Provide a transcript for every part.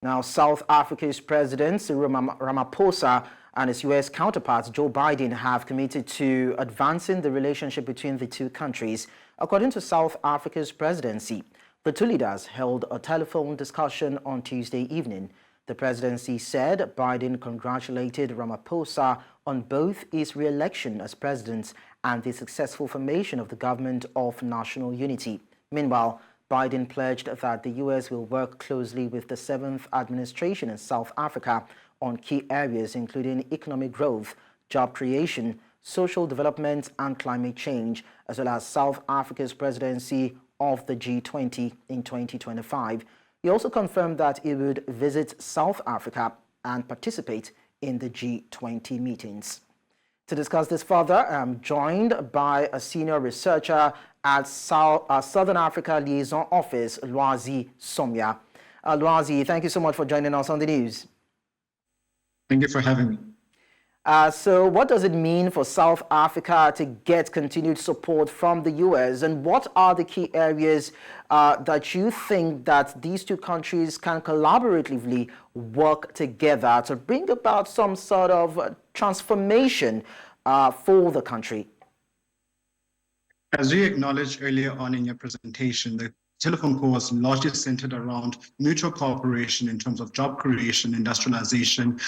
Now, South Africa's President Cyril Ramaphosa and his U.S. counterpart Joe Biden have committed to advancing the relationship between the two countries. According to South Africa's presidency, the two leaders held a telephone discussion on Tuesday evening. The presidency said Biden congratulated Ramaphosa on both his re-election as president and the successful formation of the government of national unity. Meanwhile, Biden pledged that the U.S. will work closely with the 7th administration in South Africa on key areas including economic growth, job creation, social development and climate change, as well as South Africa's presidency of the G20 in 2025. He also confirmed that he would visit South Africa and participate in the G20 meetings. To discuss this further, I'm joined by a senior researcher at Southern Africa Liaison Office, Lwazi Somya. Lwazi, thank you so much for joining us on the news. Thank you for having me. So what does it mean for South Africa to get continued support from the U.S. and what are the key areas that you think that these two countries can collaboratively work together to bring about some sort of transformation for the country? As you acknowledged earlier on in your presentation, the telephone call was largely centered around mutual cooperation in terms of job creation, industrialization,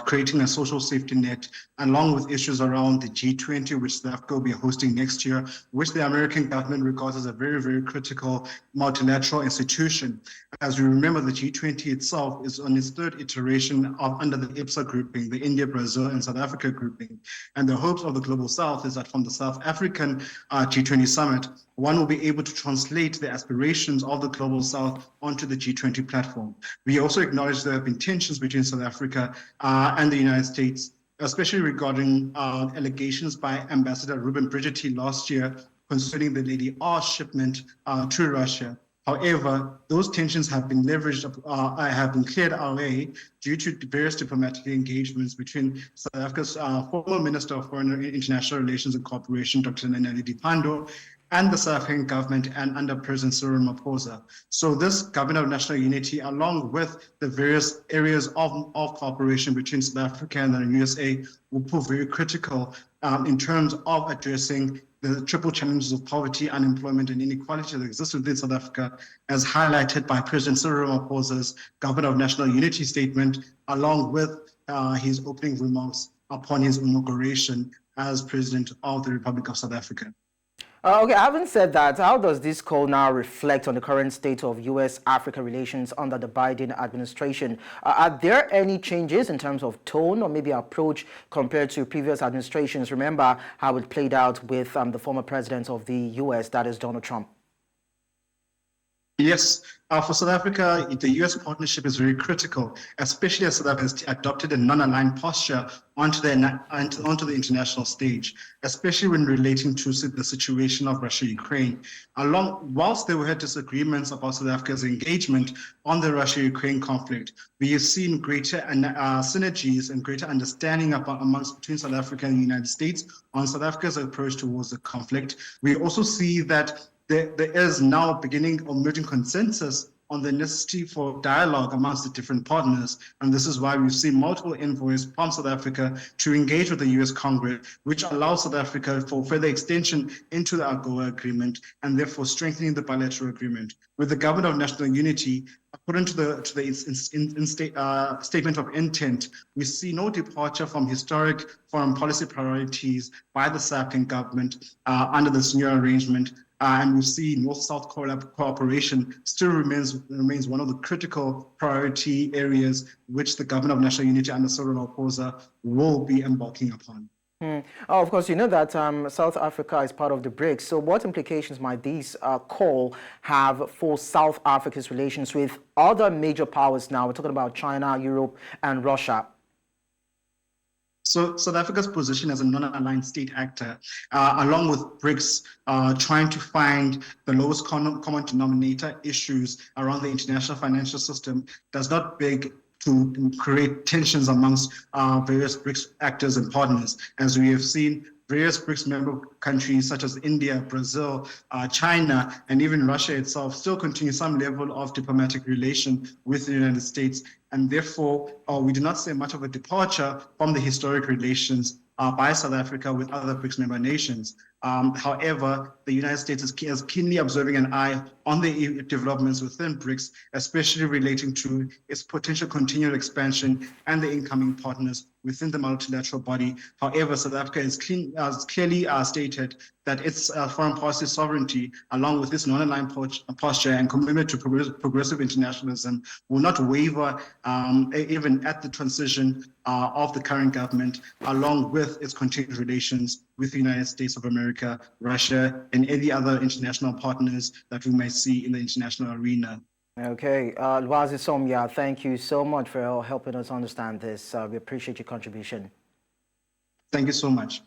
creating a social safety net, along with issues around the G20, which South Africa will be hosting next year, which the American government regards as a very, very critical multilateral institution. As we remember, the G20 itself is on its third iteration under the IPSA grouping, the India, Brazil, and South Africa grouping. And the hopes of the Global South is that from the South African G20 summit, one will be able to translate the aspirations of the Global South onto the G20 platform. We also acknowledge there have been tensions between South Africa and the United States, especially regarding allegations by Ambassador Ruben Brigitte last year concerning the Lady R shipment to Russia. However, those tensions have been leveraged, have been cleared away due to various diplomatic engagements between South Africa's former Minister of Foreign International Relations and Cooperation, Dr. Naledi Pandor, and the South African government and under President Cyril Ramaphosa. So this Government of National Unity, along with the various areas of cooperation between South Africa and the USA, will prove very critical in terms of addressing the triple challenges of poverty, unemployment, and inequality that exist within South Africa, as highlighted by President Cyril Ramaphosa's Government of National Unity statement, along with his opening remarks upon his inauguration as President of the Republic of South Africa. Okay, having said that, how does this call now reflect on the current state of U.S.-Africa relations under the Biden administration? Are there any changes in terms of tone or maybe approach compared to previous administrations? Remember how it played out with the former president of the U.S., that is Donald Trump. Yes, for South Africa, the U.S. partnership is very critical, especially as South Africa has adopted a non-aligned posture onto the international stage, especially when relating to the situation of Russia-Ukraine. Whilst there were disagreements about South Africa's engagement on the Russia-Ukraine conflict, we have seen greater synergies and greater understanding between South Africa and the United States on South Africa's approach towards the conflict. We also see that there is now beginning or emerging consensus on the necessity for dialogue amongst the different partners. And this is why we've seen multiple envoys from South Africa to engage with the US Congress, which allows South Africa for further extension into the AGOA agreement and therefore strengthening the bilateral agreement. With the Government of National Unity, according to the statement of intent, we see no departure from historic foreign policy priorities by the South African government under this new arrangement. And we see North-South cooperation still remains one of the critical priority areas which the Government of National Unity under Cyril Ramaphosa will be embarking upon. Oh, of course, you know that South Africa is part of the BRICS. So what implications might this call have for South Africa's relations with other major powers now? We're talking about China, Europe, and Russia. So South Africa's position as a non-aligned state actor, along with BRICS, trying to find the lowest common denominator issues around the international financial system, does not beg to create tensions amongst various BRICS actors and partners. As we have seen, various BRICS member countries such as India, Brazil, China, and even Russia itself still continue some level of diplomatic relation with the United States. And therefore, we do not see much of a departure from the historic relations by South Africa with other BRICS member nations. However, the United States is keenly observing an eye on the developments within BRICS, especially relating to its potential continued expansion and the incoming partners within the multilateral body. However, South Africa has clearly stated that its foreign policy sovereignty, along with its non-aligned posture and commitment to progressive internationalism, will not waver even at the transition of the current government, along with its continued relations with the United States of America, Russia, and any other international partners that we may see in the international arena. Okay, Lwazi Somya, thank you so much for helping us understand this. We appreciate your contribution. Thank you so much.